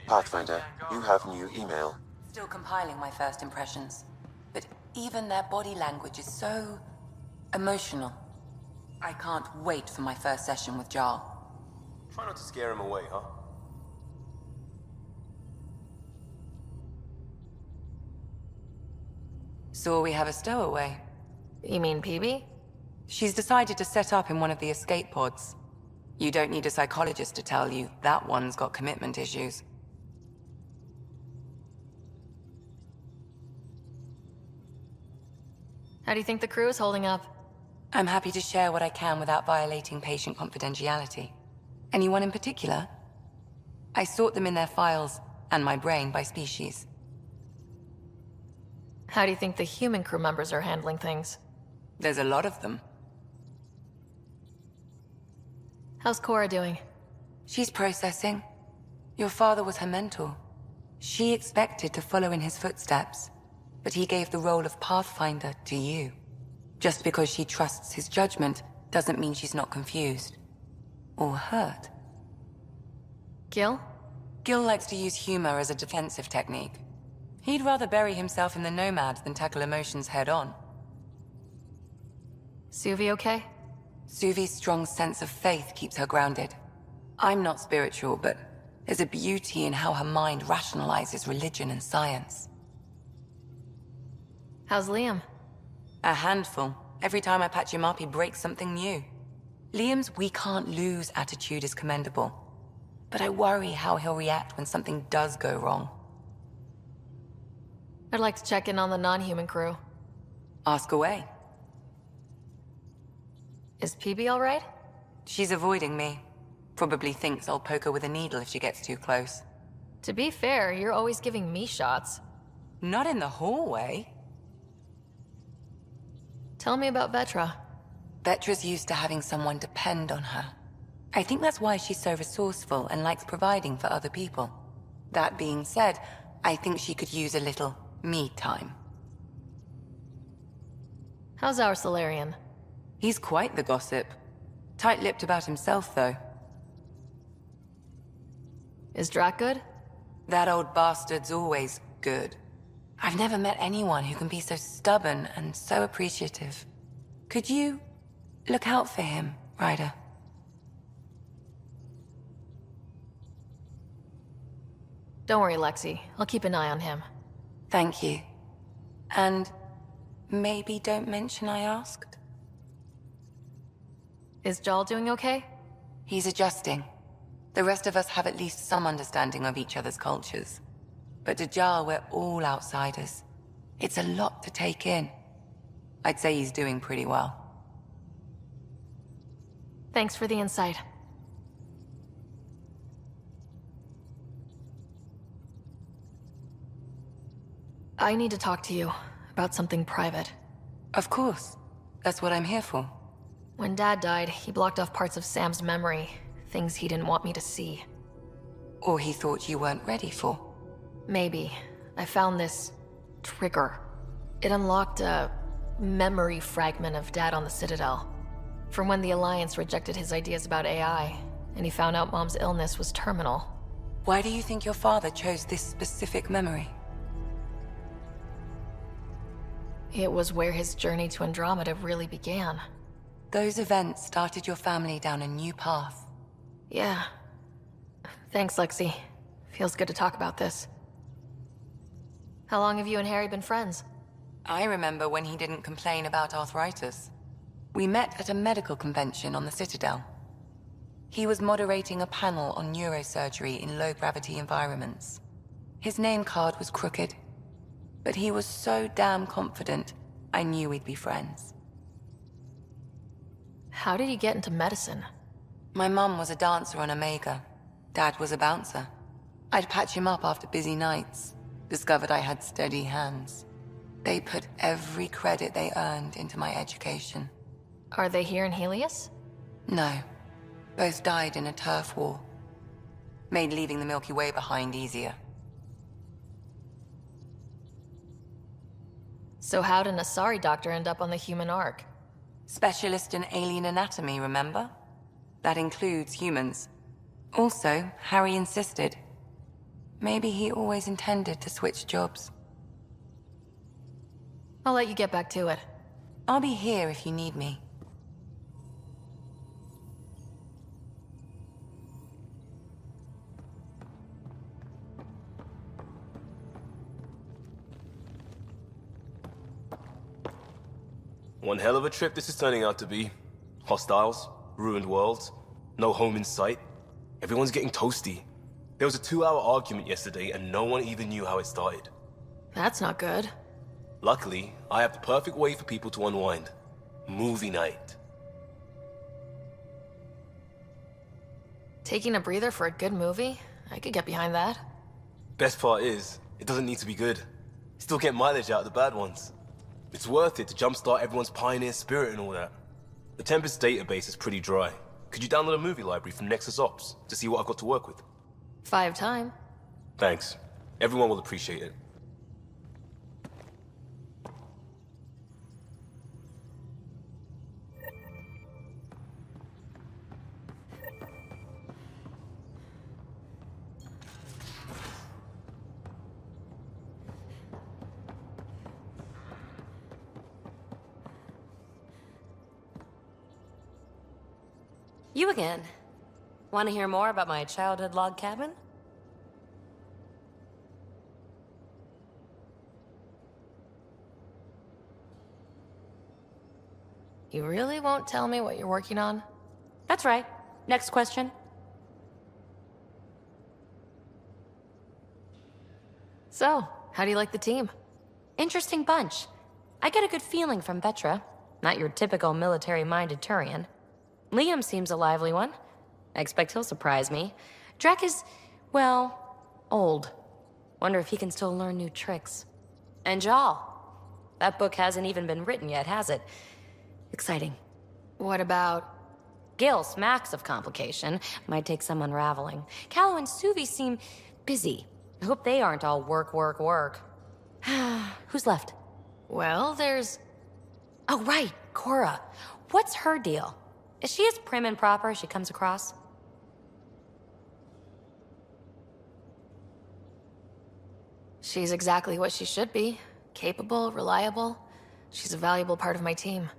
Pathfinder, you have new email. Still compiling my first impressions. But even their body language is so emotional. I can't wait for my first session with Jarl. Try not to scare him away, huh? So we have a stowaway. You mean PB? She's decided to set up in one of the escape pods. You don't need a psychologist to tell you that one's got commitment issues. How do you think the crew is holding up? I'm happy to share what I can without violating patient confidentiality. Anyone in particular? I sort them in their files and my brain by species. How do you think the human crew members are handling things? There's a lot of them. How's Cora doing? She's processing. Your father was her mentor. She expected to follow in his footsteps, but he gave the role of Pathfinder to you. Just because she trusts his judgment doesn't mean she's not confused. Or hurt. Gil? Gil likes to use humor as a defensive technique. He'd rather bury himself in the Nomad than tackle emotions head-on. Suvi okay? Suvi's strong sense of faith keeps her grounded. I'm not spiritual, but there's a beauty in how her mind rationalizes religion and science. How's Liam? A handful. Every time I patch him up, he breaks something new. Liam's "we can't lose" attitude is commendable. But I worry how he'll react when something does go wrong. I'd like to check in on the non-human crew. Ask away. Is PB all right? She's avoiding me. Probably thinks I'll poke her with a needle if she gets too close. To be fair, you're always giving me shots. Not in the hallway. Tell me about Vetra. Vetra's used to having someone depend on her. I think that's why she's so resourceful and likes providing for other people. That being said, I think she could use a little me time. How's our Solarian? He's quite the gossip. Tight-lipped about himself, though. Is Drac good? That old bastard's always good. I've never met anyone who can be so stubborn and so appreciative. Could you look out for him, Ryder? Don't worry, Lexi. I'll keep an eye on him. Thank you. And maybe don't mention I asked? Is Jal doing okay? He's adjusting. The rest of us have at least some understanding of each other's cultures. But to Jal, we're all outsiders. It's a lot to take in. I'd say he's doing pretty well. Thanks for the insight. I need to talk to you about something private. Of course. That's what I'm here for. When Dad died, he blocked off parts of Sam's memory, things he didn't want me to see. Or he thought you weren't ready for. Maybe. I found this trigger. It unlocked a memory fragment of Dad on the Citadel. From when the Alliance rejected his ideas about AI, and he found out Mom's illness was terminal. Why do you think your father chose this specific memory? It was where his journey to Andromeda really began. Those events started your family down a new path. Yeah. Thanks, Lexi. Feels good to talk about this. How long have you and Harry been friends? I remember when he didn't complain about arthritis. We met at a medical convention on the Citadel. He was moderating a panel on neurosurgery in low-gravity environments. His name card was crooked, but he was so damn confident, I knew we'd be friends. How did you get into medicine? My mum was a dancer on Omega. Dad was a bouncer. I'd patch him up after busy nights. Discovered I had steady hands. They put every credit they earned into my education. Are they here in Helios? No. Both died in a turf war. Made leaving the Milky Way behind easier. So how did an Asari doctor end up on the human Ark? Specialist in alien anatomy, remember? That includes humans. Also, Harry insisted. Maybe he always intended to switch jobs. I'll let you get back to it. I'll be here if you need me. One hell of a trip this is turning out to be. Hostiles, ruined worlds, no home in sight. Everyone's getting toasty. There was a 2-hour argument yesterday and no one even knew how it started. That's not good. Luckily, I have the perfect way for people to unwind. Movie night. Taking a breather for a good movie? I could get behind that. Best part is, it doesn't need to be good. Still get mileage out of the bad ones. It's worth it to jumpstart everyone's pioneer spirit and all that. The Tempest database is pretty dry. Could you download a movie library from Nexus Ops to see what I've got to work with? 5 time. Thanks. Everyone will appreciate it. You again. Want to hear more about my childhood log cabin? You really won't tell me what you're working on? That's right. Next question. So, how do you like the team? Interesting bunch. I get a good feeling from Vetra. Not your typical military-minded Turian. Liam seems a lively one. I expect he'll surprise me. Drek is, well, old. Wonder if he can still learn new tricks. And Jal. That book hasn't even been written yet, has it? Exciting. What about... Gil smacks of complication. Might take some unraveling. Callow and Suvi seem busy. I hope they aren't all work, work, work. Who's left? Well, there's... Oh, right, Cora. What's her deal? Is she as prim and proper as she comes across? She's exactly what she should be. Capable, reliable. She's a valuable part of my team.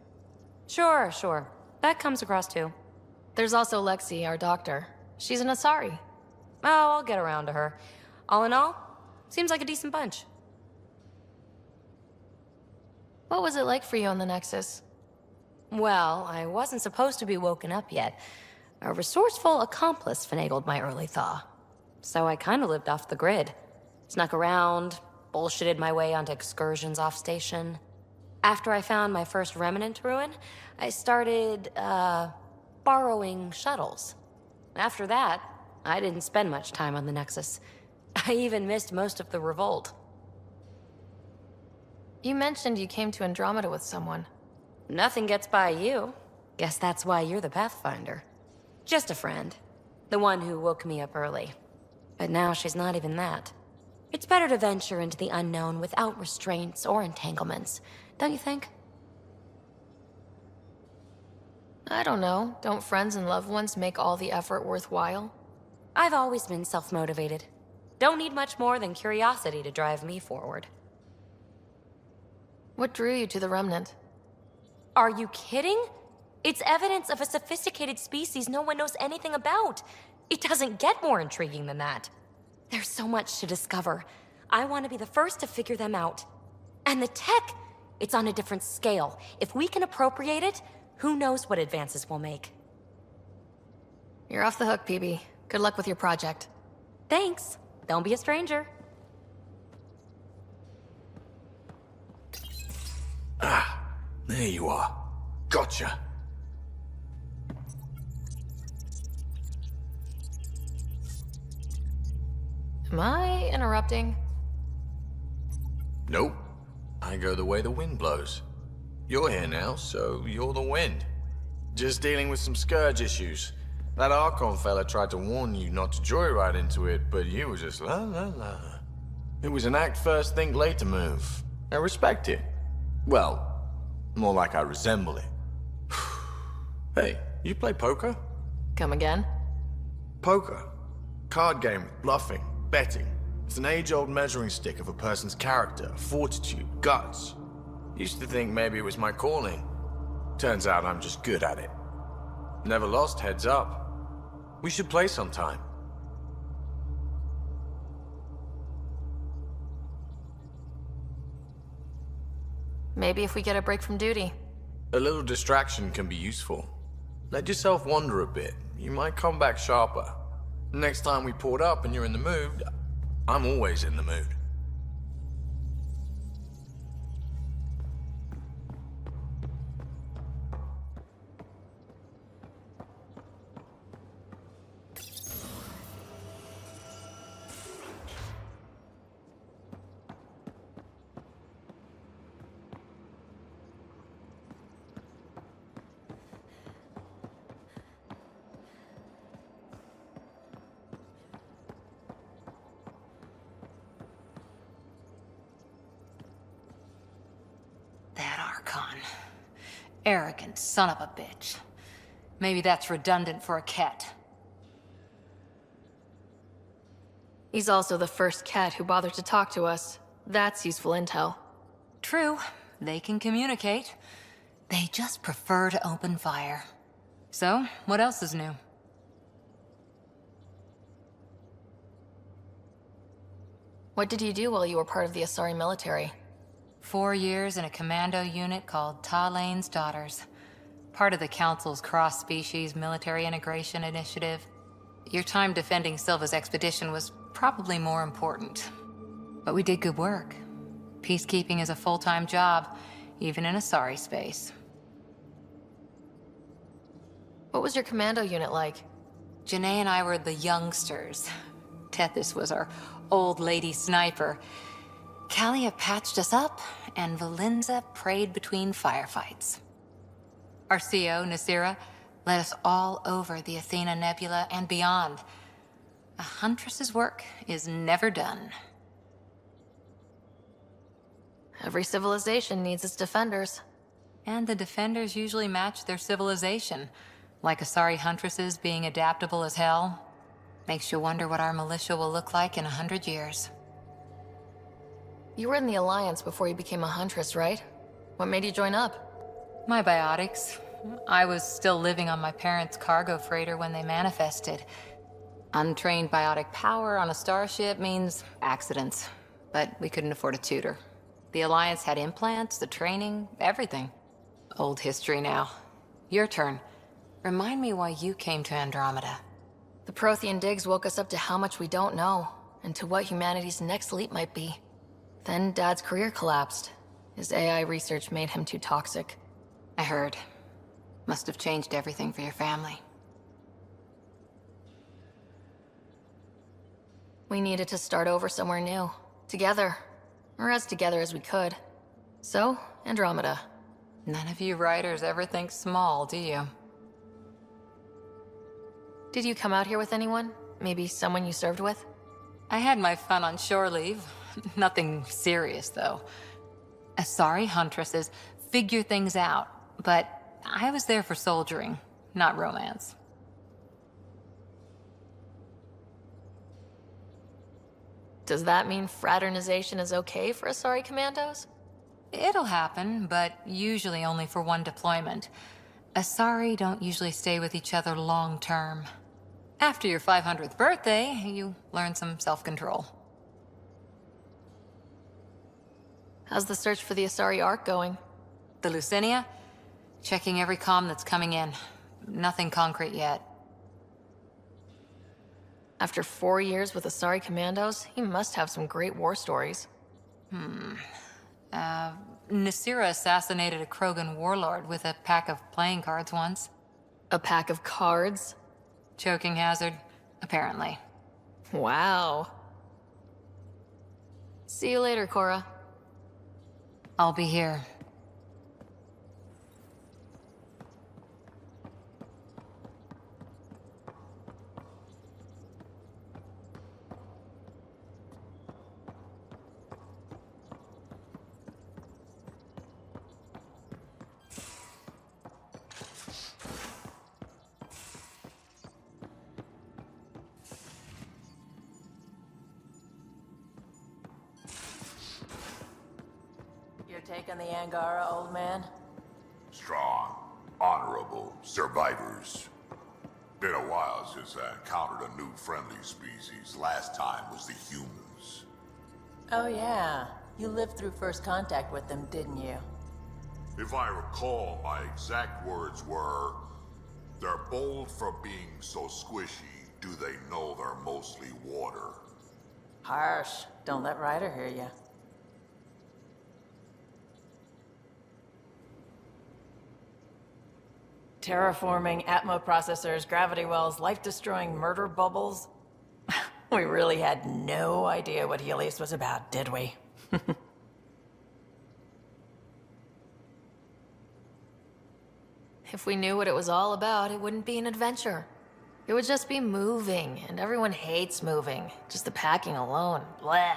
Sure, sure. That comes across too. There's also Lexi, our doctor. She's an Asari. Oh, I'll get around to her. All in all, seems like a decent bunch. What was it like for you on the Nexus? Well, I wasn't supposed to be woken up yet. A resourceful accomplice finagled my early thaw. So I kind of lived off the grid. Snuck around, bullshitted my way onto excursions off station. After I found my first remnant ruin, I started, borrowing shuttles. After that, I didn't spend much time on the Nexus. I even missed most of the revolt. You mentioned you came to Andromeda with someone. Nothing gets by you. Guess that's why you're the Pathfinder. Just a friend. The one who woke me up early. But now she's not even that. It's better to venture into the unknown without restraints or entanglements, don't you think? I don't know. Don't friends and loved ones make all the effort worthwhile? I've always been self-motivated. Don't need much more than curiosity to drive me forward. What drew you to the Remnant? Are you kidding? It's evidence of a sophisticated species no one knows anything about. It doesn't get more intriguing than that. There's so much to discover. I want to be the first to figure them out. And the tech, it's on a different scale. If we can appropriate it, who knows what advances we'll make. You're off the hook, PB. Good luck with your project. Thanks. Don't be a stranger. There you are. Gotcha. Am I interrupting? Nope. I go the way the wind blows. You're here now, so you're the wind. Just dealing with some scourge issues. That Archon fella tried to warn you not to joyride into it, but you were just la la la. It was an act first, think later move. I respect it. Well, more like I resemble it. Hey, you play poker? Come again? Poker. Card game with bluffing, betting, It's an age-old measuring stick of a person's character, fortitude, guts. Used to think maybe it was my calling. Turns out I'm just good at it. Never lost heads up. We should play sometime. Maybe if we get a break from duty. A little distraction can be useful. Let yourself wander a bit. You might come back sharper. Next time we port up and you're in the mood, I'm always in the mood. That Archon. Arrogant son of a bitch. Maybe that's redundant for a cat. He's also the first cat who bothered to talk to us. That's useful intel. True, they can communicate. They just prefer to open fire. So, what else is new? What did you do while you were part of the Asari military? 4 years in a commando unit called Talane's Daughters. Part of the Council's cross-species military integration initiative. Your time defending Silva's expedition was probably more important. But we did good work. Peacekeeping is a full-time job, even in Asari space. What was your commando unit like? Janae and I were the youngsters. Tethys was our old lady sniper. Kalia patched us up, and Valenza prayed between firefights. Our CO, Nasira, led us all over the Athena Nebula and beyond. A huntress's work is never done. Every civilization needs its defenders. And the defenders usually match their civilization, like Asari huntresses being adaptable as hell. Makes you wonder what our militia will look like in 100 years. You were in the Alliance before you became a huntress, right? What made you join up? My biotics. I was still living on my parents' cargo freighter when they manifested. Untrained biotic power on a starship means accidents, but we couldn't afford a tutor. The Alliance had implants, the training, everything. Old history now. Your turn. Remind me why you came to Andromeda. The Prothean digs woke us up to how much we don't know, and to what humanity's next leap might be. Then Dad's career collapsed. His AI research made him too toxic. I heard. Must have changed everything for your family. We needed to start over somewhere new. Together. Or as together as we could. So, Andromeda. None of you writers ever think small, do you? Did you come out here with anyone? Maybe someone you served with? I had my fun on shore leave. Nothing serious, though. Asari huntresses figure things out, but I was there for soldiering, not romance. Does that mean fraternization is okay for Asari commandos? It'll happen, but usually only for one deployment. Asari don't usually stay with each other long term. After your 500th birthday, you learn some self-control. How's the search for the Asari Ark going? The Lucinia? Checking every comm that's coming in. Nothing concrete yet. After 4 years with Asari commandos, he must have some great war stories. Nasira assassinated a Krogan warlord with a pack of playing cards once. A pack of cards? Choking hazard, apparently. Wow. See you later, Cora. I'll be here. take on the Angara, old man? Strong, honorable survivors. Been a while since I encountered a new friendly species. Last time was the humans. Oh yeah, you lived through first contact with them, didn't you? If I recall, my exact words were, "They're bold for being so squishy. Do they know they're mostly water?" Harsh. Don't let Ryder hear you. Terraforming, Atmo processors, gravity wells, life-destroying murder bubbles. We really had no idea what Helios was about, did we? If we knew what it was all about, it wouldn't be an adventure. It would just be moving, and everyone hates moving. Just the packing alone, bleh.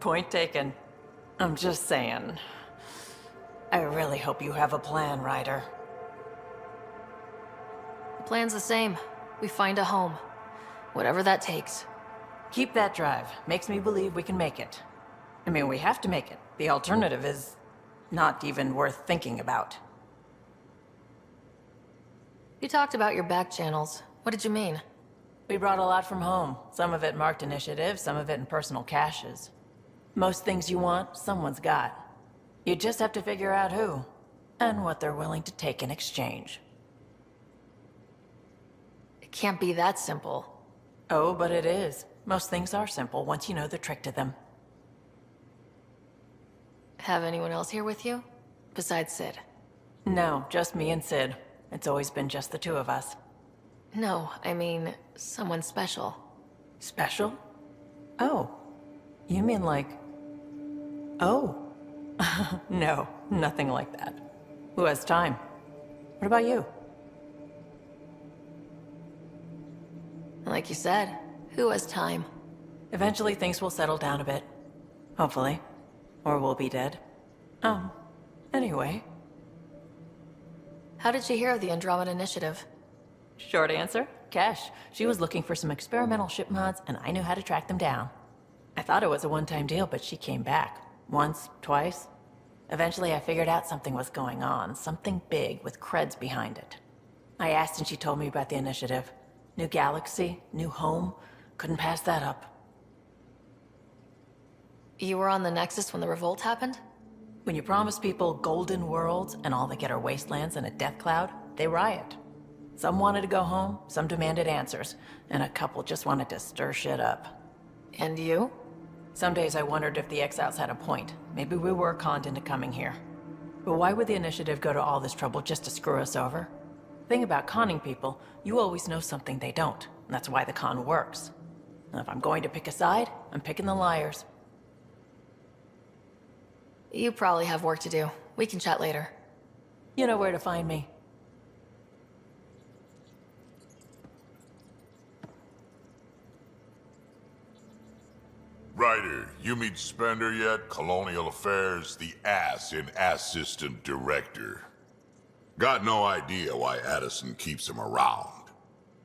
Point taken. I'm just saying. I really hope you have a plan, Ryder. The plan's the same. We find a home. Whatever that takes. Keep that drive. Makes me believe we can make it. I mean, we have to make it. The alternative is not even worth thinking about. You talked about your back channels. What did you mean? We brought a lot from home. Some of it marked initiative, some of it in personal caches. Most things you want, someone's got. You just have to figure out who, and what they're willing to take in exchange. It can't be that simple. Oh, but it is. Most things are simple once you know the trick to them. Have anyone else here with you? Besides Sid? No, just me and Sid. It's always been just the two of us. No, I mean, someone special. Special? Oh. You mean like... Oh. No, nothing like that. Who has time? What about you? Like you said, who has time? Eventually things will settle down a bit. Hopefully. Or we'll be dead. Anyway. How did you hear of the Andromeda Initiative? Short answer, Kesh. She was looking for some experimental ship mods, and I knew how to track them down. I thought it was a one-time deal, but she came back. Once, twice. Eventually I figured out something was going on, something big with creds behind it. I asked and she told me about the initiative. New galaxy, new home. Couldn't pass that up. You were on the Nexus when the revolt happened? When you promise people golden worlds and all they get are wastelands and a death cloud, they riot. Some wanted to go home, some demanded answers, and a couple just wanted to stir shit up. And you? Some days I wondered if the exiles had a point. Maybe we were conned into coming here. But why would the initiative go to all this trouble just to screw us over? Thing about conning people, you always know something they don't. And that's why the con works. And if I'm going to pick a side, I'm picking the liars. You probably have work to do. We can chat later. You know where to find me. Ryder, you meet Spender yet? Colonial Affairs, the ass in Assistant Director. Got no idea why Addison keeps him around.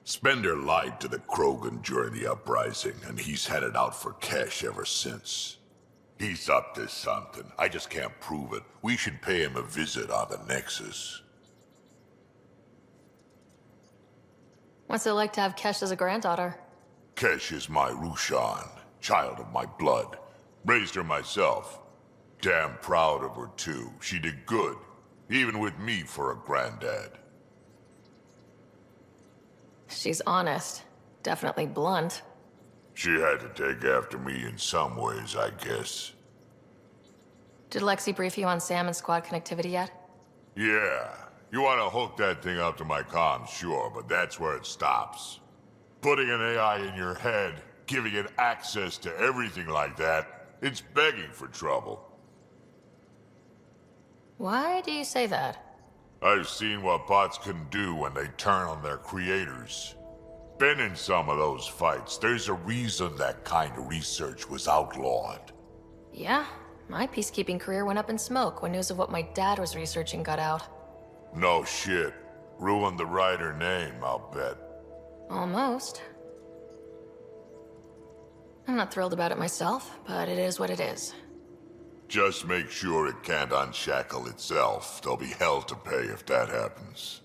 Spender lied to the Krogan during the uprising, and he's headed out for cash ever since. He's up to something. I just can't prove it. We should pay him a visit on the Nexus. What's it like to have Kesh as a granddaughter? Kesh is my Rushan, child of my blood. Raised her myself. Damn proud of her, too. She did good, even with me for a granddad. She's honest. Definitely blunt. She had to take after me in some ways, I guess. Did Lexi brief you on Sam and squad connectivity yet? Yeah. You want to hook that thing up to my comms, sure, but that's where it stops. Putting an AI in your head, giving it access to everything like that, it's begging for trouble. Why do you say that? I've seen what bots can do when they turn on their creators. Been in some of those fights. There's a reason that kind of research was outlawed. Yeah, my peacekeeping career went up in smoke when news of what my dad was researching got out. No shit. Ruined the Ryder name, I'll bet. Almost. I'm not thrilled about it myself, but it is what it is. Just make sure it can't unshackle itself. There'll be hell to pay if that happens.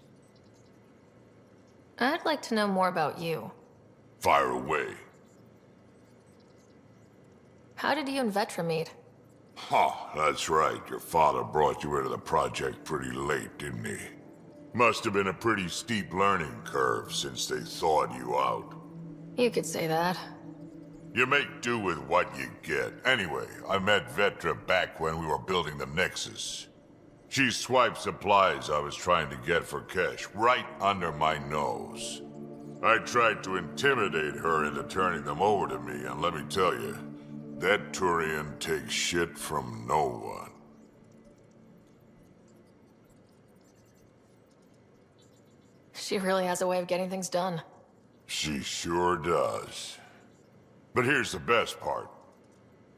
I'd like to know more about you. Fire away. How did you and Vetra meet? Huh, that's right. Your father brought you into the project pretty late, didn't he? Must have been a pretty steep learning curve since they thawed you out. You could say that. You make do with what you get. Anyway, I met Vetra back when we were building the Nexus. She swiped supplies I was trying to get for Kesh right under my nose. I tried to intimidate her into turning them over to me, and let me tell you, that Turian takes shit from no one. She really has a way of getting things done. She sure does. But here's the best part.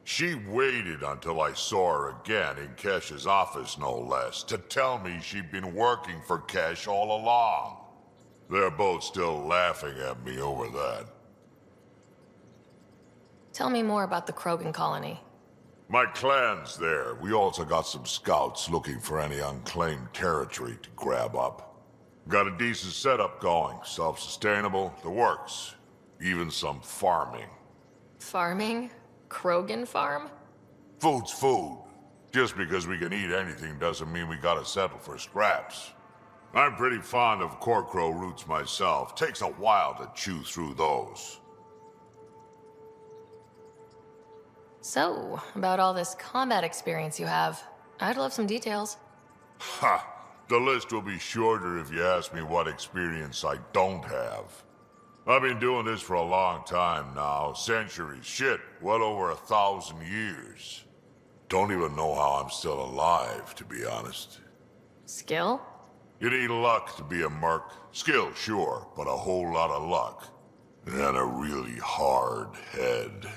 She waited until I saw her again in Kesh's office, no less, to tell me she'd been working for Kesh all along. They're both still laughing at me over that. Tell me more about the Krogan colony. My clan's there. We also got some scouts looking for any unclaimed territory to grab up. Got a decent setup going. Self-sustainable, the works. Even some farming. Farming? Krogan farm? Food's food. Just because we can eat anything doesn't mean we gotta settle for scraps. I'm pretty fond of Corcrow roots myself. Takes a while to chew through those. So, about all this combat experience you have, I'd love some details. Ha! The list will be shorter if you ask me what experience I don't have. I've been doing this for a long time now. Centuries. Shit, well over 1,000 years. Don't even know how I'm still alive, to be honest. Skill? You need luck to be a merc. Skill, sure, but a whole lot of luck. And a really hard head.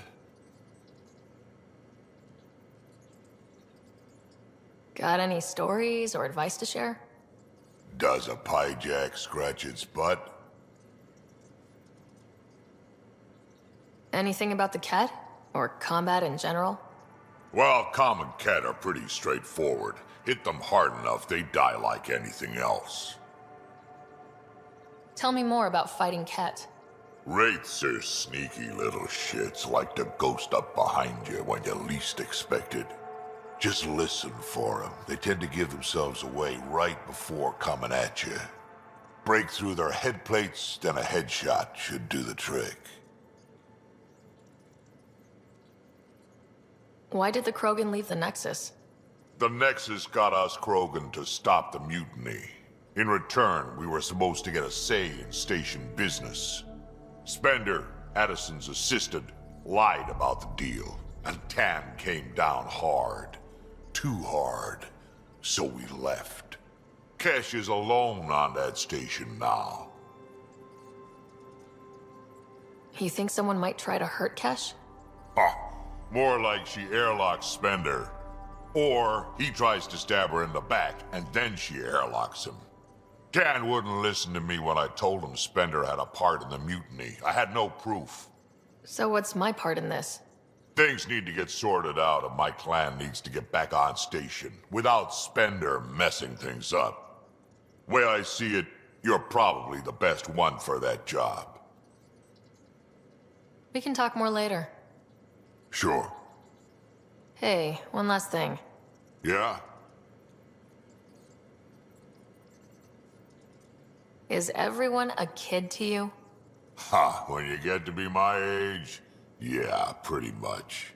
Got any stories or advice to share? Does a pyjak scratch its butt? Anything about the Ket? Or combat in general? Well, common cat are pretty straightforward. Hit them hard enough, they die like anything else. Tell me more about fighting Ket. Wraiths are sneaky little shits, like to ghost up behind you when you least expect it. Just listen for them. They tend to give themselves away right before coming at you. Break through their head plates, then a headshot should do the trick. Why did the Krogan leave the Nexus? The Nexus got us Krogan to stop the mutiny. In return, we were supposed to get a say in station business. Spender, Addison's assistant, lied about the deal, and Tan came down hard. Too hard. So we left. Kesh is alone on that station now. You think someone might try to hurt Kesh? More like she airlocks Spender. Or he tries to stab her in the back, and then she airlocks him. Tan wouldn't listen to me when I told him Spender had a part in the mutiny. I had no proof. So what's my part in this? Things need to get sorted out, and my clan needs to get back on station, without Spender messing things up. Way I see it, you're probably the best one for that job. We can talk more later. Sure. Hey, one last thing. Yeah? Is everyone a kid to you? Ha, when you get to be my age, yeah, pretty much.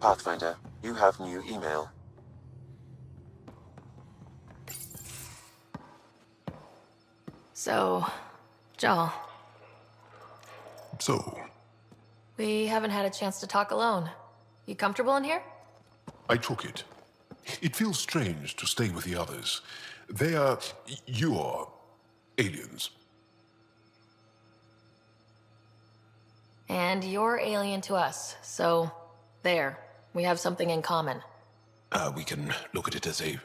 Pathfinder, you have new email. So, Joel, So, we haven't had a chance to talk alone. You comfortable in here? I took it. It feels strange to stay with the others. They are... you are... aliens. And you're alien to us, so there. We have something in common. We can look at it as a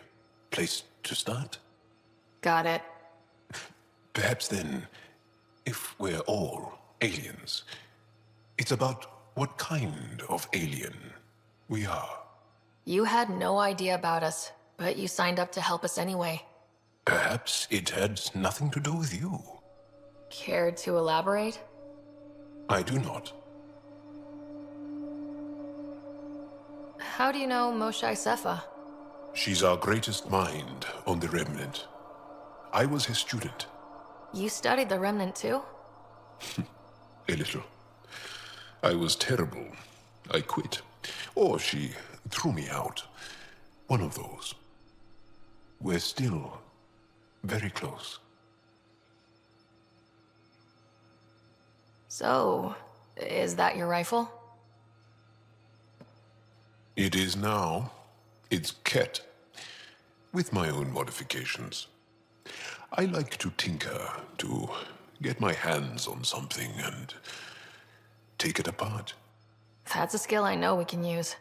place to start. Got it. Perhaps then, if we're all aliens, it's about what kind of alien we are. You had no idea about us, but you signed up to help us anyway. Perhaps it had nothing to do with you. Care to elaborate? I do not. How do you know Moshae Sefa? She's our greatest mind on the Remnant. I was his student. You studied the Remnant too? A little. I was terrible. I quit. Or she threw me out. One of those. We're still very close. So, is that your rifle? It is now. It's Ket. With my own modifications. I like to tinker, to get my hands on something and take it apart. That's a skill I know we can use.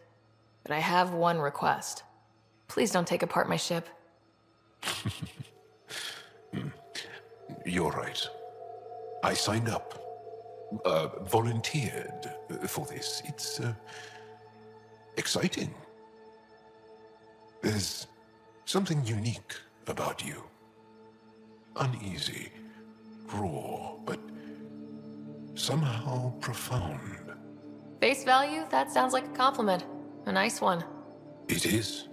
But I have one request. Please don't take apart my ship. You're right. I signed up. Volunteered for this. It's exciting. There's something unique about you. Uneasy, raw, but somehow profound. Face value? That sounds like a compliment. A nice one. It is.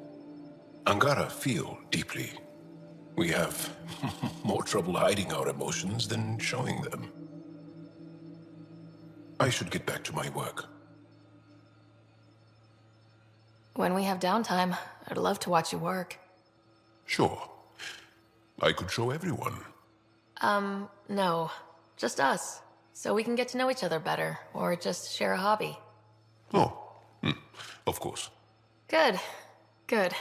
Angara feel deeply. We have more trouble hiding our emotions than showing them. I should get back to my work. When we have downtime, I'd love to watch you work. Sure. I could show everyone. No. Just us. So we can get to know each other better, or just share a hobby. Oh, of course. Good. Good.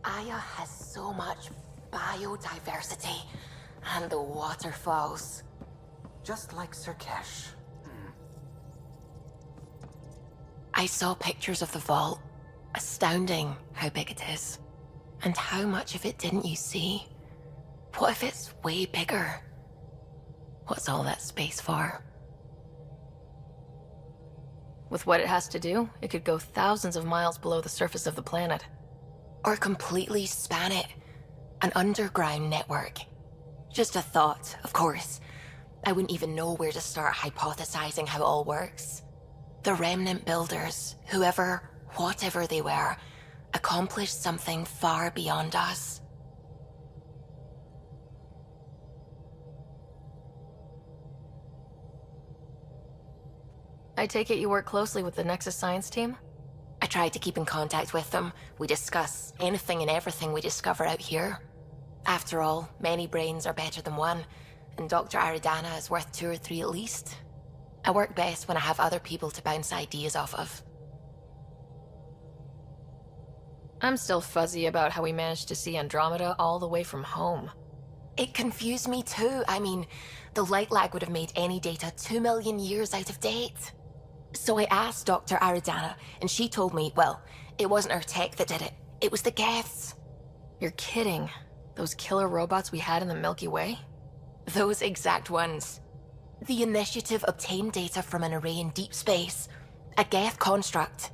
Aya has so much biodiversity, and the waterfalls. Just like Sirkesh. I saw pictures of the vault. Astounding how big it is. And how much of it didn't you see? What if it's way bigger? What's all that space for? With what it has to do, it could go thousands of miles below the surface of the planet. Or completely span it. An underground network. Just a thought, of course. I wouldn't even know where to start hypothesizing how it all works. The Remnant builders, whoever, whatever they were, accomplished something far beyond us. I take it you work closely with the Nexus Science team? I try to keep in contact with them. We discuss anything and everything we discover out here. After all, many brains are better than one, and Dr. Aridana is worth 2 or 3 at least. I work best when I have other people to bounce ideas off of. I'm still fuzzy about how we managed to see Andromeda all the way from home. It confused me too. I mean, the light lag would have made any data 2 million years out of date. So I asked Dr. Aridana, and she told me, well, it wasn't her tech that did it. It was the Geths. You're kidding. Those killer robots we had in the Milky Way? Those exact ones. The Initiative obtained data from an array in deep space, a Geth construct.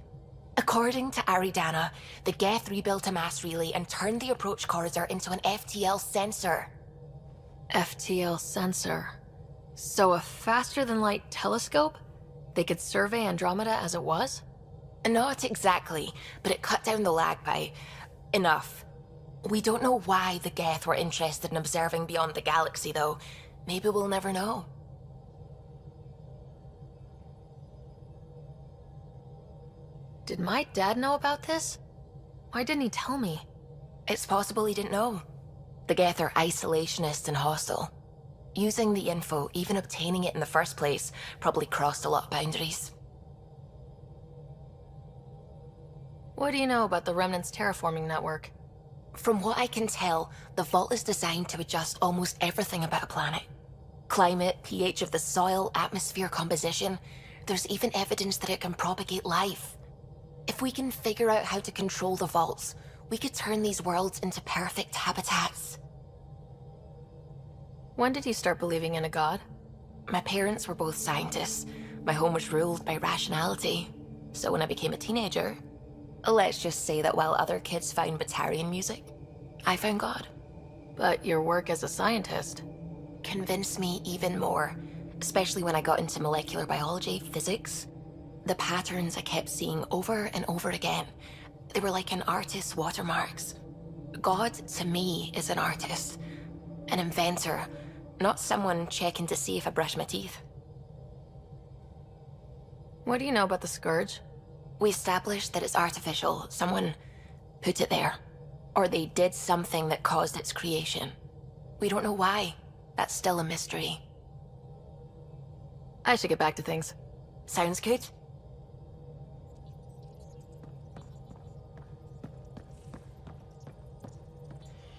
According to Aridana, the Geth rebuilt a mass relay and turned the approach corridor into an FTL sensor. FTL sensor. So a faster-than-light telescope? They could survey Andromeda as it was? Not exactly, but it cut down the lag by enough. We don't know why the Geth were interested in observing beyond the galaxy, though. Maybe we'll never know. Did my dad know about this? Why didn't he tell me? It's possible he didn't know. The Geth are isolationist and hostile. Using the info, even obtaining it in the first place, probably crossed a lot of boundaries. What do you know about the Remnant's terraforming network? From what I can tell, the vault is designed to adjust almost everything about a planet. Climate, pH of the soil, atmosphere composition. There's even evidence that it can propagate life. If we can figure out how to control the vaults, we could turn these worlds into perfect habitats. When did you start believing in a god? My parents were both scientists. My home was ruled by rationality. So when I became a teenager, let's just say that while other kids found Batarian music, I found God. But your work as a scientist Convinced me even more, especially when I got into molecular biology, physics. The patterns I kept seeing over and over again, they were like an artist's watermarks. God, to me, is an artist, an inventor, not someone checking to see if I brush my teeth. What do you know about the Scourge? We established that it's artificial. Someone put it there. Or they did something that caused its creation. We don't know why. That's still a mystery. I should get back to things. Sounds good.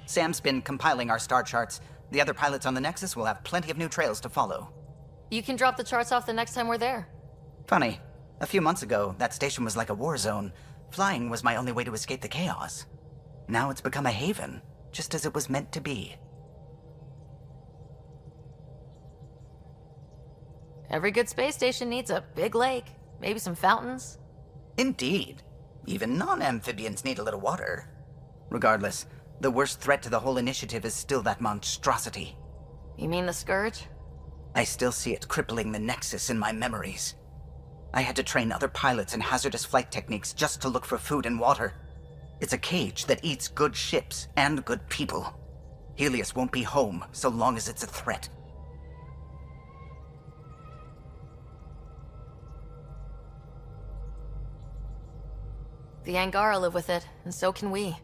Sam's been compiling our star charts. The other pilots on the Nexus will have plenty of new trails to follow. You can drop the charts off the next time we're there. Funny. A few months ago, that station was like a war zone. Flying was my only way to escape the chaos. Now it's become a haven, just as it was meant to be. Every good space station needs a big lake, maybe some fountains. Indeed. Even non-amphibians need a little water. Regardless, the worst threat to the whole initiative is still that monstrosity. You mean the Scourge? I still see it crippling the Nexus in my memories. I had to train other pilots in hazardous flight techniques just to look for food and water. It's a cage that eats good ships and good people. Helios won't be home so long as it's a threat. The Angara live with it, and so can we.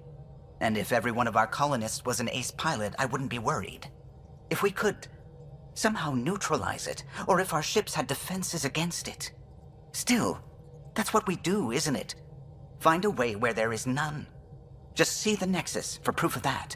And if every one of our colonists was an ace pilot, I wouldn't be worried. If we could somehow neutralize it, or if our ships had defenses against it. Still, that's what we do, isn't it? Find a way where there is none. Just see the Nexus for proof of that.